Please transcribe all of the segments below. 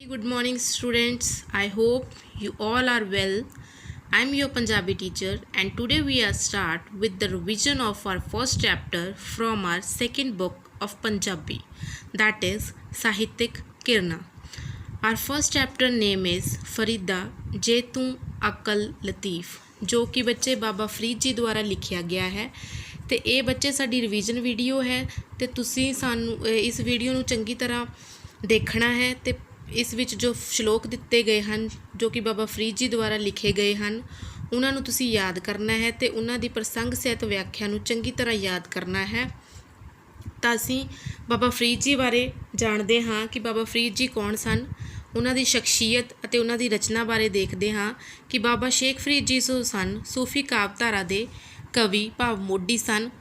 Good morning, students. I hope you all are well. I'm your Punjabi teacher, and today we are start with the revision of our first chapter from our second book of Punjabi, that is Sahityak Kirna. Our first chapter name is Farida Je Tu Akal Latif, जो कि बच्चे बाबा फरीद जी द्वारा लिखिया गया है। तो ये बच्चे साडी रिवीजन वीडियो है, तो तुसी सानू इस वीडियो नू चंगी तरह देखना है। तो इस विच जो श्लोक दिते गए हैं जो कि बाबा फरीद जी द्वारा लिखे गए हैं उन्होंने तुसी याद करना है, तो उन्हों की प्रसंग सहित व्याख्या नू चंगी तरह याद करना है। तो असी बाबा फरीद जी बारे जानते हाँ कि बाबा फरीद जी कौन सन, उन्हों की शख्सियत और उन्हों की रचना बारे देखते हाँ कि बाबा शेख फरीद जी सो सन सूफी कावधारा के कवि भाव मोडी सन।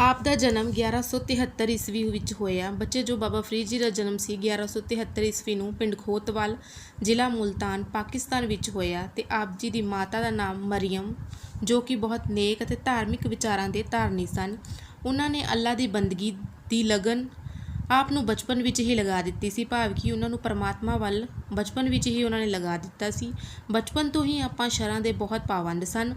आप दा जन्म 1173 ईस्वी विच होया। बच्चे जो बाबा फरीद जी का जन्म सी 1173 ईस्वी नूं पिंड खोतवाल जिला मुल्तान पाकिस्तान विच होया। ते आप जी की माता का नाम मरियम जो कि बहुत नेक और धार्मिक विचारां दे धारनी सन। उन्होंने अल्लाह की बंदगी की लगन आप नूं बचपन विच ही लगा दित्ती सी, भाव कि उन्होंने परमात्मा वल बचपन विच ही उन्होंने लगा दिता सी। बचपन तो ही आपां शरां दे बहुत पाबंद सन।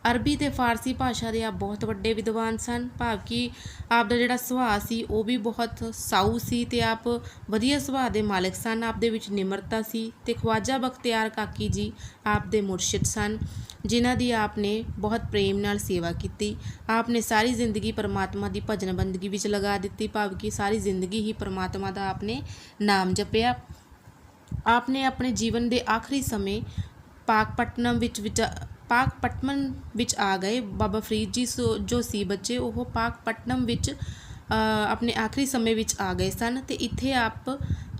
अरबी ते फारसी भाषा के आप बहुत वड्डे विद्वान सन, भाव कि आप दा जिहड़ा सुभाਅ सी वो भी बहुत साऊ सी ते आप वधिया सुभाਅ दे मालिक सन। आप दे विच निमरता सी। ते ख्वाजा बख्तियार काकी जी आप दे मुर्शिद सन, जिन्हां दी आपने बहुत प्रेम नाल सेवा की। आपने सारी जिंदगी परमात्मा की भजन बंदगी विच लगा दी, भाव कि सारी जिंदगी ही परमात्मा का आपने नाम जपिया। आपने अपने जीवन के आखिरी समय पाकपट्टनम विच आ गए। बाबा फरीद जी जो सी बच्चे वो पाकपट्टनम विच अपने आखिरी समय विच आ गए सन। तो इत्थे आप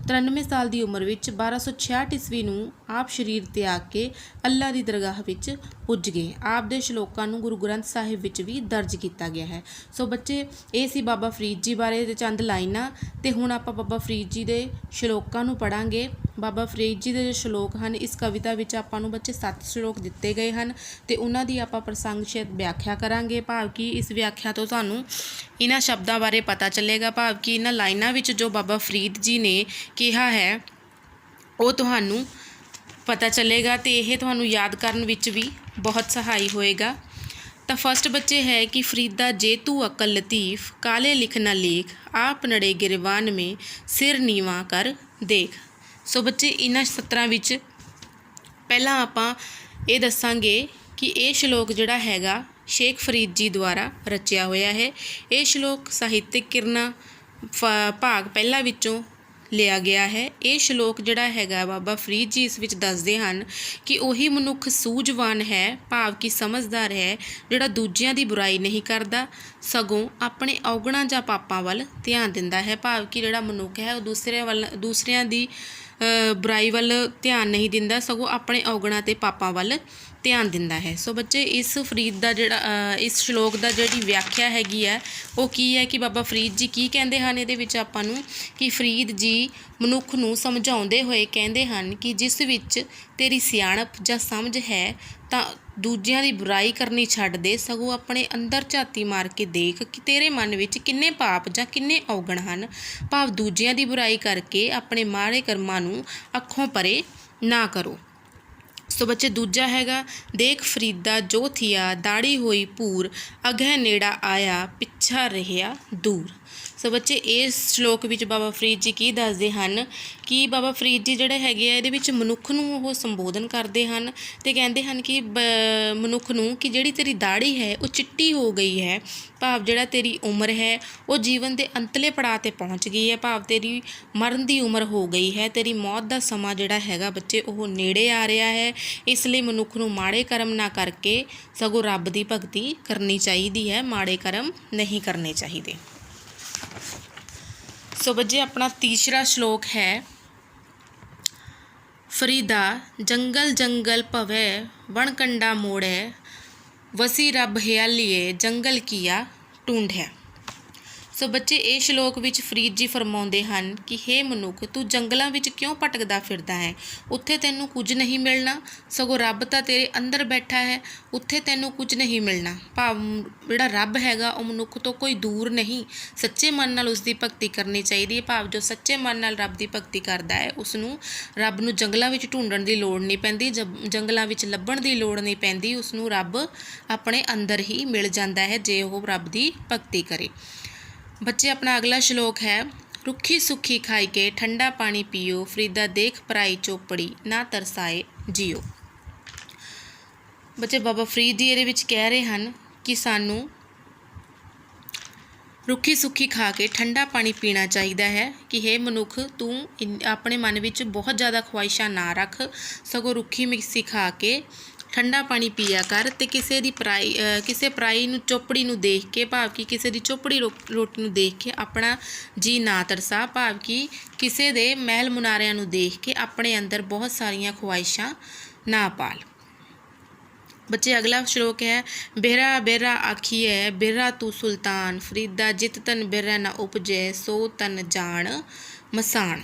93 साल की उम्र विच 1266 ईस्वी नूं आप शरीर त्याग के अल्लाह की दरगाह विच पुज गए। आप दे श्लोकां नूं गुरु ग्रंथ साहिब विच भी दर्ज किया गया है। सो बच्चे ये सी बाबा फरीद जी बारे चंद लाइनां। ते हुण आपां बाबा फरीद जी दे श्लोकां नूं पढ़ांगे। बाबा फरीद जी के जो श्लोक हैं इस कविता विच आपां नूं बच्चे 7 श्लोक दिते गए हैं, तो उन्हां दी आपां प्रसंग सहित व्याख्या करांगे। भाव कि इस व्याख्या तो सानूं इन्हां शब्दां बारे पता चलेगा, भाव कि इन्हां लाइनां विच जो बाबा फरीद जी ने कहा है वो तुहानूं पता चलेगा, तो यह तुहानूं याद करन विच भी बहुत सहाई होएगा। तो फस्ट बच्चे है कि फरीदा जे तू अकल लतीफ़ काले लिख न लेख आप नड़े गिरवान में सिर नीवा कर देख। सो बच्चे इन्हां सत्तरां विच पहलां आपां ये दसांगे कि ये श्लोक जिहड़ा हैगा शेख फरीद जी द्वारा रचिया होया है। ये श्लोक साहित्यक किरना भाग पहला विचों लिया गया है। ये श्लोक जिहड़ा हैगा बाबा फरीद जी इस विच दसदे हन कि उही मनुख सूझवान है, भाव कि समझदार है, जिहड़ा दूजियां दी बुराई नहीं करदा सगों अपने औगणां जां पापां वल ध्यान दिंदा है। भाव कि जिहड़ा मनुख है वो दूसरियां दी बुराई वल ध्यान नहीं दिंदा, सगों अपने औगणां ते पापां वल ध्यान दिंदा है। सो बच्चे इस फरीद का जिहड़ा इस श्लोक का जिहड़ी व्याख्या हैगी है वो की है कि बाबा फरीद जी की कहते हैं ये विच आपां नूं कि फरीद जी मनुख नूं समझाउंदे होए कहंदे हन कि जिस विच तेरी सियाणप जां समझ है तां दूजियां दी बुराई करनी छड्ड दे, सगों अपने अंदर झाती मार के देख कि तेरे मन विच किन्ने पाप जां किन्ने औगण हन। भाव दूजियां दी बुराई करके अपने माड़े कर्मां नूं अखों परे ना करो। सो बच्चे दूजा हैगा देख फरीदा जो थिया दाड़ी होई पूर अगह नेड़ा आया पिछा रहिया दूर। सो बच्चे इस श्लोक विच बाबा फरीद जी की दसदे हन कि बाबा फरीद जी जिहड़े हैगे आ इहदे विच मनुख नूं ओह संबोधन करदे हन ते कहंदे हन कि मनुख नूं कि जिहड़ी तेरी दाड़ी है वो चिट्टी हो गई है, भाव जिहड़ा तेरी उम्र है वो जीवन के अंतले पड़ाव ते पहुँच गई है, भाव तेरी मरण की उम्र हो गई है, तेरी मौत का समा जिहड़ा हैगा बच्चे वो नेड़े आ रहा है। इसलिए मनुख नूं माड़े कर्म ना करके सगों रब की भगती करनी चाहिए है, माड़े कर्म नहीं करने चाहिए। सो बच्चे अपना तीसरा श्लोक है फरीदा जंगल जंगल पवै वन कंडा मोड़े वसी रब हयालिए जंगल किया ढूंढ है। ਸੋ ਬੱਚੇ ਇਹ ਸ਼ਲੋਕ ਵਿੱਚ ਫਰੀਦ ਜੀ ਫਰਮਾਉਂਦੇ ਹਨ ਕਿ ਹੇ ਮਨੁੱਖ, ਤੂੰ ਜੰਗਲਾਂ ਵਿੱਚ ਕਿਉਂ ਭਟਕਦਾ ਫਿਰਦਾ ਹੈ? ਉੱਥੇ ਤੈਨੂੰ ਕੁਝ ਨਹੀਂ ਮਿਲਣਾ, ਸਗੋਂ ਰੱਬ ਤਾਂ ਤੇਰੇ ਅੰਦਰ ਬੈਠਾ ਹੈ, ਉੱਥੇ ਤੈਨੂੰ ਕੁਝ ਨਹੀਂ ਮਿਲਣਾ। ਭਾਵ ਜਿਹੜਾ ਰੱਬ ਹੈਗਾ ਉਹ ਮਨੁੱਖ ਤੋਂ ਕੋਈ ਦੂਰ ਨਹੀਂ, ਸੱਚੇ ਮਨ ਨਾਲ ਉਸ ਦੀ ਭਗਤੀ ਕਰਨੀ ਚਾਹੀਦੀ ਹੈ। ਭਾਵ ਜੋ ਸੱਚੇ ਮਨ ਨਾਲ ਰੱਬ ਦੀ ਭਗਤੀ ਕਰਦਾ ਹੈ ਉਸ ਨੂੰ ਰੱਬ ਨੂੰ ਜੰਗਲਾਂ ਵਿੱਚ ਢੂੰਡਣ ਦੀ ਲੋੜ ਨਹੀਂ ਪੈਂਦੀ, ਜੰਗਲਾਂ ਵਿੱਚ ਲੱਭਣ ਦੀ ਲੋੜ ਨਹੀਂ ਪੈਂਦੀ, ਉਸ ਨੂੰ ਰੱਬ ਆਪਣੇ ਅੰਦਰ ਹੀ ਮਿਲ ਜਾਂਦਾ ਹੈ ਜੇ ਉਹ ਰੱਬ ਦੀ ਭਗਤੀ ਕਰੇ। ਬੱਚੇ ਆਪਣਾ ਅਗਲਾ ਸ਼ਲੋਕ ਹੈ, ਰੁੱਖੀ ਸੁੱਖੀ ਖਾਈ ਕੇ ਠੰਡਾ ਪਾਣੀ ਪੀਓ, ਫਰੀਦਾ ਦੇਖ ਪਰਾਈ ਚੋਪੜੀ ਨਾ ਤਰਸਾਏ ਜੀਓ। ਬੱਚੇ ਬਾਬਾ ਫਰੀਦ ਜੀ ਇਹਦੇ ਵਿੱਚ ਕਹਿ ਰਹੇ ਹਨ ਕਿ ਸਾਨੂੰ ਰੁੱਖੀ ਸੁੱਖੀ ਖਾ ਕੇ ਠੰਡਾ ਪਾਣੀ ਪੀਣਾ ਚਾਹੀਦਾ ਹੈ ਕਿ ਹੇ ਮਨੁੱਖ, ਤੂੰ ਆਪਣੇ ਮਨ ਵਿੱਚ ਬਹੁਤ ਜ਼ਿਆਦਾ ਖਵਾਇਸ਼ਾਂ ਨਾ ਰੱਖ, ਸਗੋਂ ਰੁੱਖੀ ਮਿੱਸੀ ਖਾ ਕੇ ਠੰਡਾ ਪਾਣੀ ਪੀਆ ਕਰ। ਅਤੇ ਕਿਸੇ ਪਰਾਈ ਨੂੰ ਚੋਪੜੀ ਨੂੰ ਦੇਖ ਕੇ, ਭਾਵ ਕਿ ਕਿਸੇ ਦੀ ਚੋਪੜੀ ਰੋਟੀ ਨੂੰ ਦੇਖ ਕੇ ਆਪਣਾ ਜੀ ਨਾ ਤਰਸਾ, ਭਾਵ ਕਿ ਕਿਸੇ ਦੇ ਮਹਿਲ ਮੁਨਾਰਿਆਂ ਨੂੰ ਦੇਖ ਕੇ ਆਪਣੇ ਅੰਦਰ ਬਹੁਤ ਸਾਰੀਆਂ ਖਵਾਇਸ਼ਾਂ ਨਾ ਪਾਲ। ਬੱਚੇ ਅਗਲਾ ਸ਼ਲੋਕ ਹੈ, ਬਿਹਰਾ ਬਿਹਰਾ ਆਖੀਐ ਬਿਹਰਾ ਤੂੰ ਸੁਲਤਾਨ, ਫਰੀਦਾ ਜਿਤ ਤਨ ਬਿਹਰਾ ਨਾ ਉਪਜੈ, ਸੋ ਤਨ ਜਾਣ ਮਸਾਣ।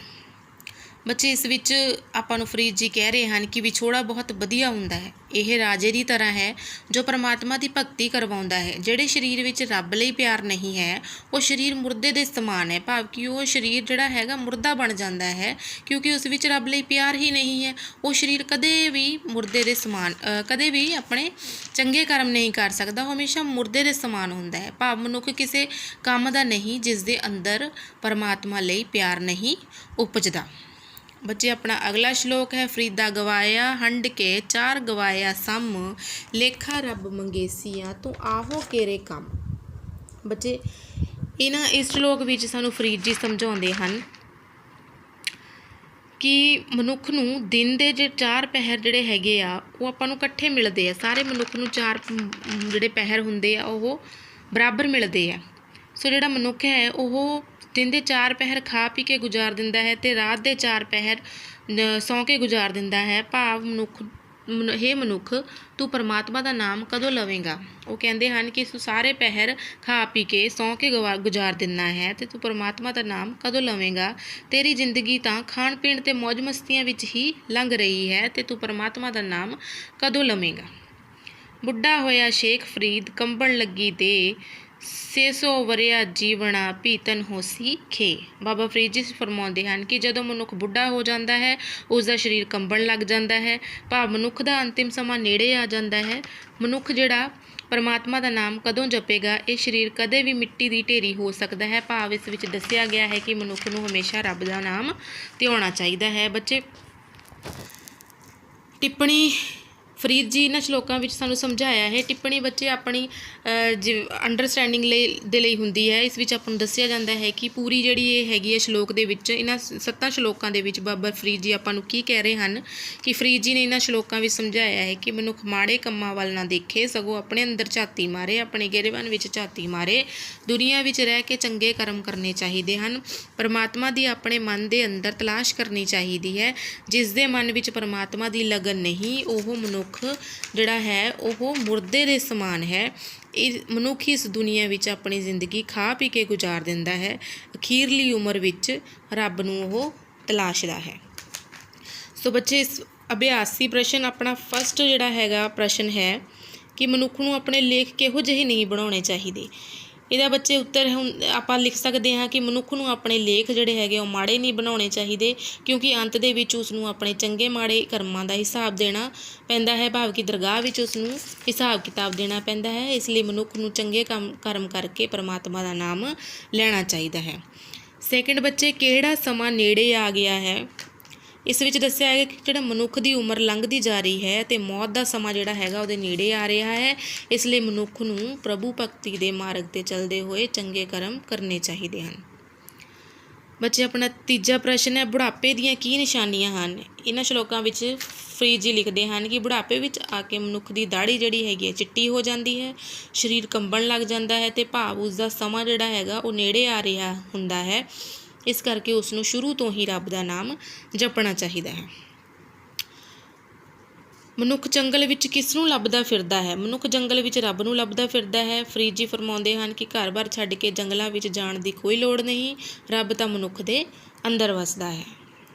ਬੱਚੇ ਇਸ ਵਿੱਚ ਆਪਾਂ ਨੂੰ ਫਰੀਦ ਜੀ ਕਹਿ ਰਹੇ ਹਨ ਕਿ ਵਿਛੋੜਾ ਬਹੁਤ ਵਧੀਆ ਹੁੰਦਾ ਹੈ, ਇਹ ਰਾਜੇ ਦੀ ਤਰ੍ਹਾਂ ਹੈ ਜੋ ਪਰਮਾਤਮਾ ਦੀ ਭਗਤੀ ਕਰਵਾਉਂਦਾ ਹੈ। ਜਿਹੜੇ ਸਰੀਰ ਵਿੱਚ ਰੱਬ ਲਈ ਪਿਆਰ ਨਹੀਂ ਹੈ ਉਹ ਸਰੀਰ ਮੁਰਦੇ ਦੇ ਸਮਾਨ ਹੈ, ਭਾਵ ਕਿ ਉਹ ਸਰੀਰ ਜਿਹੜਾ ਹੈਗਾ ਮੁਰਦਾ ਬਣ ਜਾਂਦਾ ਹੈ, ਕਿਉਂਕਿ ਉਸ ਵਿੱਚ ਰੱਬ ਲਈ ਪਿਆਰ ਹੀ ਨਹੀਂ ਹੈ। ਉਹ ਸਰੀਰ ਕਦੇ ਵੀ ਮੁਰਦੇ ਦੇ ਸਮਾਨ, ਕਦੇ ਵੀ ਆਪਣੇ ਚੰਗੇ ਕਰਮ ਨਹੀਂ ਕਰ ਸਕਦਾ, ਉਹ ਹਮੇਸ਼ਾ ਮੁਰਦੇ ਦੇ ਸਮਾਨ ਹੁੰਦਾ ਹੈ। ਭਾਵ ਮਨੁੱਖ ਕਿਸੇ ਕੰਮ ਦਾ ਨਹੀਂ ਜਿਸ ਦੇ ਅੰਦਰ ਪਰਮਾਤਮਾ ਲਈ ਪਿਆਰ ਨਹੀਂ ਉਪਜਦਾ। ਬੱਚੇ ਆਪਣਾ ਅਗਲਾ ਸ਼ਲੋਕ ਹੈ, ਫਰੀਦਾ ਗਵਾਇਆ ਹੰਡ ਕੇ ਚਾਰ ਗਵਾਇਆ ਸਮ, ਲੇਖਾ ਰੱਬ ਮੰਗੇਸੀਆਂ ਤੂੰ ਆਹੋ ਕੇਰੇ ਕੰਮ। ਬੱਚੇ ਇਸ ਸ਼ਲੋਕ ਵਿੱਚ ਸਾਨੂੰ ਫਰੀਦ ਜੀ ਸਮਝਾਉਂਦੇ ਹਨ ਕਿ ਮਨੁੱਖ ਨੂੰ ਦਿਨ ਦੇ ਚਾਰ ਪਹਿਰ ਜਿਹੜੇ ਹੈਗੇ ਆ ਉਹ ਆਪਾਂ ਨੂੰ ਇਕੱਠੇ ਮਿਲਦੇ ਆ, ਸਾਰੇ ਮਨੁੱਖ ਨੂੰ ਚਾਰ ਜਿਹੜੇ ਪਹਿਰ ਹੁੰਦੇ ਆ ਉਹ ਬਰਾਬਰ ਮਿਲਦੇ ਆ। ਸੋ ਜਿਹੜਾ ਮਨੁੱਖ ਹੈ ਉਹ ਦਿਨ ਦੇ ਚਾਰ ਪਹਿਰ ਖਾ ਪੀ ਕੇ ਗੁਜ਼ਾਰ ਦਿੰਦਾ ਹੈ ਅਤੇ ਰਾਤ ਦੇ ਚਾਰ ਪਹਿਰ ਸੌਂ ਕੇ ਗੁਜ਼ਾਰ ਦਿੰਦਾ ਹੈ। ਭਾਵ ਹੇ ਮਨੁੱਖ, ਤੂੰ ਪਰਮਾਤਮਾ ਦਾ ਨਾਮ ਕਦੋਂ ਲਵੇਂਗਾ? ਉਹ ਕਹਿੰਦੇ ਹਨ ਕਿ ਤੂੰ ਸਾਰੇ ਪਹਿਰ ਖਾ ਪੀ ਕੇ ਸੌਂ ਕੇ ਗੁਜ਼ਾਰ ਦਿੰਦਾ ਹੈ ਅਤੇ ਤੂੰ ਪਰਮਾਤਮਾ ਦਾ ਨਾਮ ਕਦੋਂ ਲਵੇਂਗਾ? ਤੇਰੀ ਜ਼ਿੰਦਗੀ ਤਾਂ ਖਾਣ ਪੀਣ ਅਤੇ ਮੌਜ ਮਸਤੀਆਂ ਵਿੱਚ ਹੀ ਲੰਘ ਰਹੀ ਹੈ ਅਤੇ ਤੂੰ ਪਰਮਾਤਮਾ ਦਾ ਨਾਮ ਕਦੋਂ ਲਵੇਂਗਾ? ਬੁੱਢਾ ਹੋਇਆ ਸ਼ੇਖ ਫਰੀਦ ਕੰਬਣ ਲੱਗੀ ਦੇ, 600 ਵਰਿਆ ਜੀਵਣਾ ਭੀਤਨ ਹੋਸੀ ਖੇ। ਬਾਬਾ ਫਰੀਦ ਜੀ ਫਰਮਾਉਂਦੇ ਹਨ ਕਿ ਜਦੋਂ ਮਨੁੱਖ ਬੁੱਢਾ ਹੋ ਜਾਂਦਾ ਹੈ ਉਸ ਦਾ ਸਰੀਰ ਕੰਬਣ ਲੱਗ ਜਾਂਦਾ ਹੈ, ਭਾਵ ਮਨੁੱਖ ਦਾ ਅੰਤਿਮ ਸਮਾਂ ਨੇੜੇ ਆ ਜਾਂਦਾ ਹੈ। ਮਨੁੱਖ ਜਿਹੜਾ ਪਰਮਾਤਮਾ ਦਾ ਨਾਮ ਕਦੋਂ ਜਪੇਗਾ, ਇਹ ਸਰੀਰ ਕਦੇ ਵੀ ਮਿੱਟੀ ਦੀ ਢੇਰੀ ਹੋ ਸਕਦਾ ਹੈ। ਭਾਵ ਇਸ ਵਿੱਚ ਦੱਸਿਆ ਗਿਆ ਹੈ ਕਿ ਮਨੁੱਖ ਨੂੰ ਹਮੇਸ਼ਾ ਰੱਬ ਦਾ ਨਾਮ ਧਿਆਉਣਾ ਚਾਹੀਦਾ ਹੈ। ਬੱਚੇ ਟਿੱਪਣੀ ਫਰੀਦ ਜੀ ਇਹਨਾਂ ਸ਼ਲੋਕਾਂ ਵਿੱਚ ਸਾਨੂੰ ਸਮਝਾਇਆ ਹੈ। ਟਿੱਪਣੀ ਬੱਚੇ ਆਪਣੀ ਅੰਡਰਸਟੈਂਡਿੰਗ ਦੇ ਲਈ ਹੁੰਦੀ ਹੈ। ਇਸ ਵਿੱਚ ਆਪਾਂ ਨੂੰ ਦੱਸਿਆ ਜਾਂਦਾ ਹੈ ਕਿ ਪੂਰੀ ਜਿਹੜੀ ਇਹ ਹੈਗੀ ਹੈ ਸ਼ਲੋਕ ਦੇ ਵਿੱਚ, ਇਹਨਾਂ 7 ਸ਼ਲੋਕਾਂ ਦੇ ਵਿੱਚ ਬਾਬਾ ਫਰੀਦ ਜੀ ਆਪਾਂ ਨੂੰ ਕੀ ਕਹਿ ਰਹੇ ਹਨ ਕਿ ਫਰੀਦ ਜੀ ਨੇ ਇਹਨਾਂ ਸ਼ਲੋਕਾਂ ਵਿੱਚ ਸਮਝਾਇਆ ਹੈ ਕਿ ਮਨੁੱਖ ਮਾੜੇ ਕੰਮਾਂ ਵੱਲ ਨਾ ਦੇਖੇ, ਸਗੋਂ ਆਪਣੇ ਅੰਦਰ ਝਾਤੀ ਮਾਰੇ, ਆਪਣੇ ਗਿਰੇਬਾਨ ਵਿੱਚ ਝਾਤੀ ਮਾਰੇ। ਦੁਨੀਆ ਵਿੱਚ ਰਹਿ ਕੇ ਚੰਗੇ ਕਰਮ ਕਰਨੇ ਚਾਹੀਦੇ ਹਨ। ਪਰਮਾਤਮਾ ਦੀ ਆਪਣੇ ਮਨ ਦੇ ਅੰਦਰ ਤਲਾਸ਼ ਕਰਨੀ ਚਾਹੀਦੀ ਹੈ। ਜਿਸ ਦੇ ਮਨ ਵਿੱਚ ਪਰਮਾਤਮਾ ਦੀ ਲਗਨ ਨਹੀਂ, ਉਹ ਮਨੁੱਖ ਜਿਹੜਾ ਹੈ ਉਹ ਮੁਰਦੇ ਦੇ ਸਮਾਨ ਹੈ। ਇਹ ਮਨੁੱਖ ਇਸ ਦੁਨੀਆ ਵਿੱਚ ਆਪਣੀ ਜ਼ਿੰਦਗੀ ਖਾ ਪੀ ਕੇ ਗੁਜ਼ਾਰ ਦਿੰਦਾ ਹੈ, ਅਖੀਰਲੀ ਉਮਰ ਵਿੱਚ ਰੱਬ ਨੂੰ ਉਹ ਤਲਾਸ਼ਦਾ ਹੈ। ਸੋ ਬੱਚੇ ਇਸ ਅਭਿਆਸੀ ਪ੍ਰਸ਼ਨ ਆਪਣਾ ਫਸਟ ਜਿਹੜਾ ਹੈਗਾ ਪ੍ਰਸ਼ਨ ਹੈ ਕਿ ਮਨੁੱਖ ਨੂੰ ਆਪਣੇ ਲੇਖ ਕਿਹੋ ਜਿਹੇ ਨਹੀਂ ਬਣਾਉਣੇ ਚਾਹੀਦੇ। ਇਹਦਾ ਬੱਚੇ ਉੱਤਰ ਹੁਣ ਆਪਾਂ ਲਿਖ ਸਕਦੇ ਹਾਂ ਕਿ ਮਨੁੱਖ ਨੂੰ ਆਪਣੇ ਲੇਖ ਜਿਹੜੇ ਹੈਗੇ ਉਹ ਮਾੜੇ ਨਹੀਂ ਬਣਾਉਣੇ ਚਾਹੀਦੇ, ਕਿਉਂਕਿ ਅੰਤ ਦੇ ਵਿੱਚ ਉਸ ਨੂੰ ਆਪਣੇ ਚੰਗੇ ਮਾੜੇ ਕਰਮਾਂ ਦਾ ਹਿਸਾਬ ਦੇਣਾ ਪੈਂਦਾ ਹੈ। ਭਾਵ ਕਿ ਦਰਗਾਹ ਵਿੱਚ ਉਸ ਨੂੰ ਹਿਸਾਬ ਕਿਤਾਬ ਦੇਣਾ ਪੈਂਦਾ ਹੈ। ਇਸ ਲਈ ਮਨੁੱਖ ਨੂੰ ਚੰਗੇ ਕਰਮ ਕਰਕੇ ਪਰਮਾਤਮਾ ਦਾ ਨਾਮ ਲੈਣਾ ਚਾਹੀਦਾ ਹੈ। ਸੈਕਿੰਡ ਬੱਚੇ, ਕਿਹੜਾ ਸਮਾਂ ਨੇੜੇ ਆ ਗਿਆ ਹੈ? ਇਸ ਵਿੱਚ ਦੱਸਿਆ ਹੈ ਕਿ ਜਿਹੜਾ ਮਨੁੱਖ ਦੀ ਉਮਰ ਲੰਘਦੀ ਜਾ ਰਹੀ ਹੈ ਅਤੇ ਮੌਤ ਦਾ ਸਮਾਂ ਜਿਹੜਾ ਹੈਗਾ ਉਹਦੇ ਨੇੜੇ ਆ ਰਿਹਾ ਹੈ। ਇਸ ਲਈ ਮਨੁੱਖ ਨੂੰ ਪ੍ਰਭੂ ਭਗਤੀ ਦੇ ਮਾਰਗ 'ਤੇ ਚੱਲਦੇ ਹੋਏ ਚੰਗੇ ਕਰਮ ਕਰਨੇ ਚਾਹੀਦੇ ਹਨ। ਬੱਚੇ ਆਪਣਾ ਤੀਜਾ ਪ੍ਰਸ਼ਨ ਹੈ, ਬੁਢਾਪੇ ਦੀਆਂ ਕੀ ਨਿਸ਼ਾਨੀਆਂ ਹਨ? ਇਹਨਾਂ ਸ਼ਲੋਕਾਂ ਵਿੱਚ ਫਰੀਦ ਜੀ ਲਿਖਦੇ ਹਨ ਕਿ ਬੁਢਾਪੇ ਵਿੱਚ ਆ ਕੇ ਮਨੁੱਖ ਦੀ ਦਾੜ੍ਹੀ ਜਿਹੜੀ ਹੈਗੀ ਹੈ ਚਿੱਟੀ ਹੋ ਜਾਂਦੀ ਹੈ, ਸਰੀਰ ਕੰਬਣ ਲੱਗ ਜਾਂਦਾ ਹੈ ਅਤੇ ਭਾਵ ਉਸ ਦਾ ਸਮਾਂ ਜਿਹੜਾ ਹੈਗਾ ਉਹ ਨੇੜੇ ਆ ਰਿਹਾ ਹੁੰਦਾ ਹੈ। ਇਸ ਕਰਕੇ ਉਸ ਨੂੰ ਸ਼ੁਰੂ ਤੋਂ ਹੀ ਰੱਬ ਦਾ ਨਾਮ ਜਪਣਾ ਚਾਹੀਦਾ ਹੈ। ਮਨੁੱਖ ਜੰਗਲ ਵਿੱਚ ਕਿਸ ਨੂੰ ਲੱਭਦਾ ਫਿਰਦਾ ਹੈ? ਮਨੁੱਖ ਜੰਗਲ ਵਿੱਚ ਰੱਬ ਨੂੰ ਲੱਭਦਾ ਫਿਰਦਾ ਹੈ। ਫਰੀਦ ਜੀ ਫਰਮਾਉਂਦੇ ਹਨ ਕਿ ਘਰ-ਬਾਰ ਛੱਡ ਕੇ ਜੰਗਲਾਂ ਵਿੱਚ ਜਾਣ ਦੀ ਕੋਈ ਲੋੜ ਨਹੀਂ, ਰੱਬ ਤਾਂ ਮਨੁੱਖ ਦੇ ਅੰਦਰ ਵਸਦਾ ਹੈ।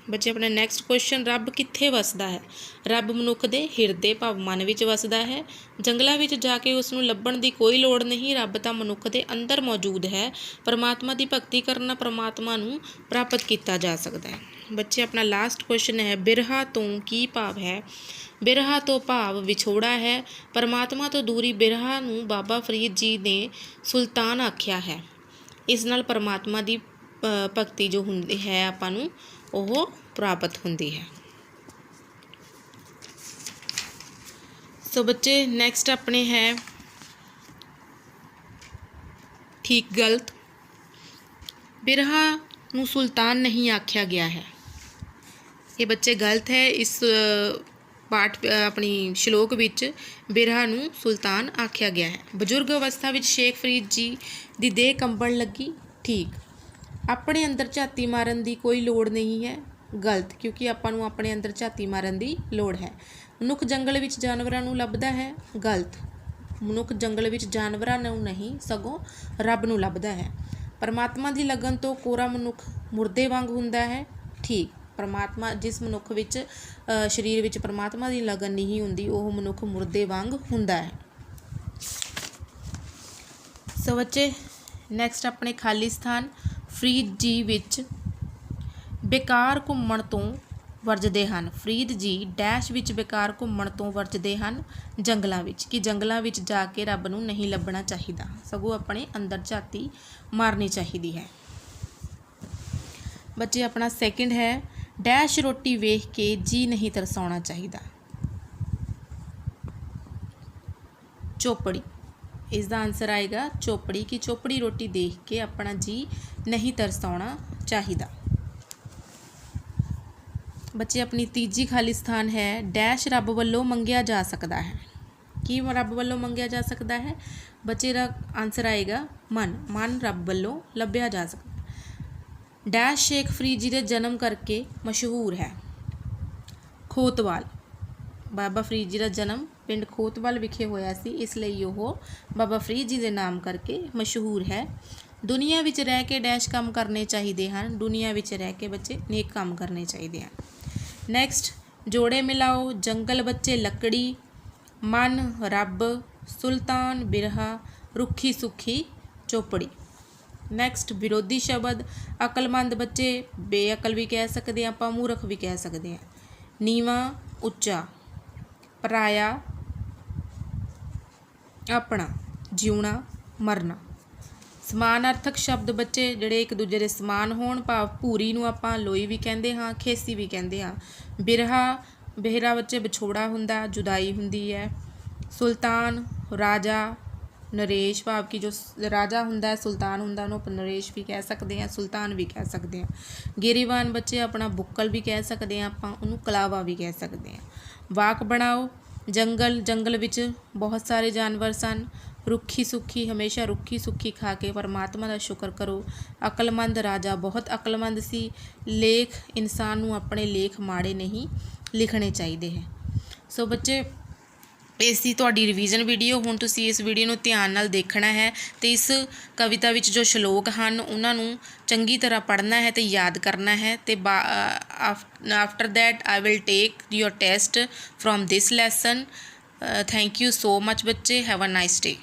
ਬੱਚੇ ਆਪਣਾ ਨੈਕਸਟ ਕੁਐਸਚਨ, ਰੱਬ ਕਿੱਥੇ ਵਸਦਾ ਹੈ? ਰੱਬ ਮਨੁੱਖ ਦੇ ਹਿਰਦੇ ਭਾਵ ਮਨ ਵਿੱਚ ਵਸਦਾ ਹੈ। ਜੰਗਲਾਂ ਵਿੱਚ ਜਾ ਕੇ ਉਸ ਨੂੰ ਲੱਭਣ ਦੀ ਕੋਈ ਲੋੜ ਨਹੀਂ, ਰੱਬ ਤਾਂ ਮਨੁੱਖ ਦੇ ਅੰਦਰ ਮੌਜੂਦ ਹੈ। ਪਰਮਾਤਮਾ ਦੀ ਭਗਤੀ ਕਰਨ ਨਾਲ ਪਰਮਾਤਮਾ ਨੂੰ ਪ੍ਰਾਪਤ ਕੀਤਾ ਜਾ ਸਕਦਾ ਹੈ। ਬੱਚੇ ਆਪਣਾ ਲਾਸਟ ਕੁਐਸਚਨ ਹੈ, ਬਿਰਹਾ ਤੋਂ ਕੀ ਭਾਵ ਹੈ? ਬਿਰਹਾ ਤੋਂ ਭਾਵ ਵਿਛੋੜਾ ਹੈ। ਪਰਮਾਤਮਾ ਤੋਂ ਦੂਰੀ ਬਿਰਹਾ ਨੂੰ ਬਾਬਾ ਫਰੀਦ ਜੀ ਨੇ ਸੁਲਤਾਨ ਆਖਿਆ ਹੈ। ਇਸ ਨਾਲ ਪਰਮਾਤਮਾ ਦੀ ਭਗਤੀ ਜੋ ਹੁੰਦੀ ਹੈ ਆਪਾਂ ਨੂੰ ਉਹ ਪ੍ਰਾਪਤ ਹੁੰਦੀ ਹੈ। ਸੋ ਬੱਚੇ ਨੈਕਸਟ ਆਪਣੇ ਹੈ ਠੀਕ ਗਲਤ। ਬਿਰਹਾ ਨੂੰ ਸੁਲਤਾਨ ਨਹੀਂ ਆਖਿਆ ਗਿਆ ਹੈ, ਇਹ ਬੱਚੇ ਗਲਤ ਹੈ। ਇਸ ਪਾਠ ਆਪਣੀ ਸ਼ਲੋਕ ਵਿੱਚ ਬਿਰਹਾ ਨੂੰ ਸੁਲਤਾਨ ਆਖਿਆ ਗਿਆ ਹੈ। ਬਜ਼ੁਰਗ ਅਵਸਥਾ ਵਿੱਚ ਸ਼ੇਖ ਫਰੀਦ ਜੀ ਦੀ ਦੇਹ ਕੰਬਣ ਲੱਗੀ, ਠੀਕ। ਆਪਣੇ ਅੰਦਰ ਝਾਤੀ ਮਾਰਨ ਦੀ ਕੋਈ ਲੋੜ ਨਹੀਂ ਹੈ, ਗਲਤ, ਕਿਉਂਕਿ ਆਪਾਂ ਨੂੰ ਆਪਣੇ ਅੰਦਰ ਝਾਤੀ ਮਾਰਨ ਦੀ ਲੋੜ ਹੈ। ਮਨੁੱਖ ਜੰਗਲ ਵਿੱਚ ਜਾਨਵਰਾਂ ਨੂੰ ਲੱਭਦਾ ਹੈ, ਗਲਤ। ਮਨੁੱਖ ਜੰਗਲ ਵਿੱਚ ਜਾਨਵਰਾਂ ਨੂੰ ਨਹੀਂ ਸਗੋਂ ਰੱਬ ਨੂੰ ਲੱਭਦਾ ਹੈ। ਪਰਮਾਤਮਾ ਦੀ ਲਗਨ ਤੋਂ ਕੋਰਾ ਮਨੁੱਖ ਮੁਰਦੇ ਵਾਂਗ ਹੁੰਦਾ ਹੈ, ਠੀਕ। ਪਰਮਾਤਮਾ ਜਿਸ ਮਨੁੱਖ ਵਿੱਚ ਸਰੀਰ ਵਿੱਚ ਪਰਮਾਤਮਾ ਦੀ ਲਗਨ ਨਹੀਂ ਹੁੰਦੀ ਉਹ ਮਨੁੱਖ ਮੁਰਦੇ ਵਾਂਗ ਹੁੰਦਾ ਹੈ। ਸੋ ਬੱਚੇ ਨੈਕਸਟ ਆਪਣੇ ਖਾਲੀ ਸਥਾਨ, ਫਰੀਦ ਜੀ ਵਿੱਚ ਬੇਕਾਰ ਘੁੰਮਣ ਤੋਂ ਵਰਜਦੇ ਹਨ। ਫਰੀਦ ਜੀ ਡੈਸ਼ ਵਿੱਚ ਬੇਕਾਰ ਘੁੰਮਣ ਤੋਂ ਵਰਜਦੇ ਹਨ, ਜੰਗਲਾਂ ਵਿੱਚ, ਕਿ ਜੰਗਲਾਂ ਵਿੱਚ ਜਾ ਕੇ ਰੱਬ ਨੂੰ ਨਹੀਂ ਲੱਭਣਾ ਚਾਹੀਦਾ, ਸਗੋਂ ਆਪਣੇ ਅੰਦਰ ਝਾਤੀ ਮਾਰਨੀ ਚਾਹੀਦੀ ਹੈ। ਬੱਚੇ ਆਪਣਾ ਸੈਕਿੰਡ ਹੈ, ਡੈਸ਼ ਰੋਟੀ ਵੇਖ ਕੇ ਜੀ ਨਹੀਂ ਤਰਸਾਉਣਾ ਚਾਹੀਦਾ, ਚੋਪੜੀ। ਇਸ ਦਾ ਆਨਸਰ ਆਏਗਾ ਚੋਪੜੀ, ਕਿ ਚੋਪੜੀ ਰੋਟੀ ਦੇਖ ਕੇ ਆਪਣਾ ਜੀ ਨਹੀਂ ਤਰਸਾਉਣਾ ਚਾਹੀਦਾ। ਬੱਚੇ ਆਪਣੀ ਤੀਜੀ ਖਾਲੀ ਸਥਾਨ ਹੈ, ਡੈਸ਼ ਰੱਬ ਵੱਲੋਂ ਮੰਗਿਆ ਜਾ ਸਕਦਾ ਹੈ। ਕੀ ਰੱਬ ਵੱਲੋਂ ਮੰਗਿਆ ਜਾ ਸਕਦਾ ਹੈ? ਬੱਚੇ ਦਾ ਆਨਸਰ ਆਏਗਾ ਮਨ, ਮਨ ਰੱਬ ਵੱਲੋਂ ਲੱਭਿਆ ਜਾ ਸਕਦਾ। ਡੈਸ਼ ਸ਼ੇਖ ਫਰੀਦ ਜੀ ਦੇ ਜਨਮ ਕਰਕੇ ਮਸ਼ਹੂਰ ਹੈ, ਖੋਤਵਾਲ। ਬਾਬਾ ਫਰੀਦ ਜੀ ਦਾ ਜਨਮ ਪਿੰਡ ਖੋਤਵਾਲ ਵਿਖੇ ਹੋਇਆ ਸੀ, ਇਸ ਲਈ ਉਹ ਬਾਬਾ ਫਰੀਦ ਜੀ ਦੇ ਨਾਮ ਕਰਕੇ ਮਸ਼ਹੂਰ ਹੈ। ਦੁਨੀਆ ਵਿੱਚ ਰਹਿ ਕੇ ਡੈਸ਼ ਕੰਮ ਕਰਨੇ ਚਾਹੀਦੇ ਹਨ, ਦੁਨੀਆ ਵਿੱਚ ਰਹਿ ਕੇ ਬੱਚੇ ਨੇਕ ਕੰਮ ਕਰਨੇ ਚਾਹੀਦੇ ਹਨ। ਨੈਕਸਟ ਜੋੜੇ ਮਿਲਾਓ, ਜੰਗਲ ਬੱਚੇ ਲੱਕੜੀ, ਮਨ ਰੱਬ, ਸੁਲਤਾਨ ਬਿਰਹਾ, ਰੁੱਖੀ ਸੁੱਖੀ ਚੋਪੜੀ। ਨੈਕਸਟ ਵਿਰੋਧੀ ਸ਼ਬਦ, ਅਕਲਮੰਦ ਬੱਚੇ ਬੇਅਕਲ ਵੀ ਕਹਿ ਸਕਦੇ ਹਾਂ ਆਪਾਂ, ਮੂਰਖ ਵੀ ਕਹਿ ਸਕਦੇ ਹਾਂ। ਨੀਵਾਂ ਉੱਚਾ, ਪਰਾਇਆ ਆਪਣਾ, ਜਿਉਣਾ ਮਰਨਾ। ਸਮਾਨਾਰਥਕ ਸ਼ਬਦ ਬੱਚੇ ਜਿਹੜੇ ਇੱਕ ਦੂਜੇ ਦੇ ਸਮਾਨ ਹੋਣ, ਭਾਵ ਭੂਰੀ ਨੂੰ ਆਪਾਂ ਲੋਈ ਵੀ ਕਹਿੰਦੇ ਹਾਂ, ਖੇਸੀ ਵੀ ਕਹਿੰਦੇ ਹਾਂ। ਬਿਰਹਾ, ਬਿਰਹਾ ਬੱਚੇ ਵਿਛੋੜਾ ਹੁੰਦਾ, ਜੁਦਾਈ ਹੁੰਦੀ ਹੈ। ਸੁਲਤਾਨ ਰਾਜਾ, ਨਰੇਸ਼ ਭਾਵ ਕਿ ਜੋ ਰਾਜਾ ਹੁੰਦਾ ਹੈ, ਸੁਲਤਾਨ ਹੁੰਦਾ, ਉਹਨੂੰ ਆਪਾਂ ਨਰੇਸ਼ ਵੀ ਕਹਿ ਸਕਦੇ ਹਾਂ, ਸੁਲਤਾਨ ਵੀ ਕਹਿ ਸਕਦੇ ਹਾਂ। ਗਿਰੀਵਾਨ ਬੱਚੇ ਆਪਣਾ ਬੁੱਕਲ ਵੀ ਕਹਿ ਸਕਦੇ ਹਾਂ ਆਪਾਂ, ਉਹਨੂੰ ਕਲਾਵਾ ਵੀ ਕਹਿ ਸਕਦੇ ਹਾਂ। ਵਾਕ ਬਣਾਓ, ਜੰਗਲ, ਜੰਗਲ ਵਿੱਚ ਬਹੁਤ ਸਾਰੇ ਜਾਨਵਰ ਸਨ। ਰੁੱਖੀ ਸੁੱਖੀ, ਹਮੇਸ਼ਾ ਰੁੱਖੀ ਸੁੱਖੀ ਖਾ ਕੇ ਪਰਮਾਤਮਾ ਦਾ ਸ਼ੁਕਰ ਕਰੋ। ਅਕਲਮੰਦ, ਰਾਜਾ ਬਹੁਤ ਅਕਲਮੰਦ ਸੀ। ਲੇਖ, ਇਨਸਾਨ ਨੂੰ ਆਪਣੇ ਲੇਖ ਮਾੜੇ ਨਹੀਂ ਲਿਖਣੇ ਚਾਹੀਦੇ ਹੈ। ਸੋ ਬੱਚੇ ਇਹ ਸੀ ਤੁਹਾਡੀ ਰਿਵੀਜ਼ਨ ਵੀਡੀਓ। ਹੁਣ ਤੁਸੀਂ ਇਸ ਵੀਡੀਓ ਨੂੰ ਧਿਆਨ ਨਾਲ ਦੇਖਣਾ ਹੈ ਅਤੇ ਇਸ ਕਵਿਤਾ ਵਿੱਚ ਜੋ ਸ਼ਲੋਕ ਹਨ ਉਹਨਾਂ ਨੂੰ ਚੰਗੀ ਤਰ੍ਹਾਂ ਪੜ੍ਹਨਾ ਹੈ ਅਤੇ ਯਾਦ ਕਰਨਾ ਹੈ। ਅਤੇ after that I will take your test from this lesson. Thank you so much ਬੱਚੇ, ਹੈਵ ਅ ਨਾਈਸ ਡੇ।